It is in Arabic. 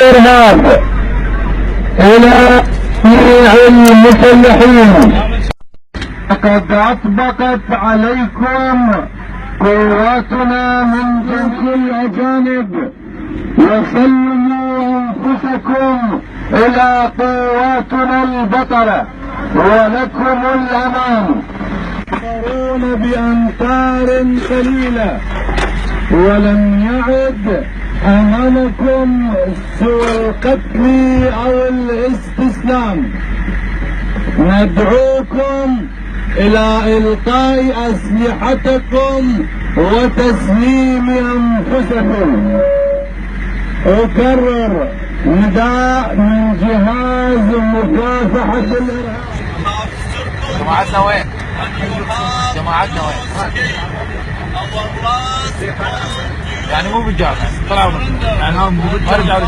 الإرهاب إلى جميع المسلحين. لقد أطبقت عليكم قواتنا من جنس الأجانب، وسلموا أنفسكم إلى قواتنا البطلة ولكم الأمان. تمرون بأمتار قليلة ولم يعد أمامكم سوى القتل أو الاستسلام. ندعوكم إلى إلقاء أسلحتكم وتسليم أنفسكم. أكرر نداء من جهاز مكافحة الإرهاب. جماعتنا وين؟ جماعتنا وين؟ يعني مو بالجامعة طلعوا يعني ما رجعوا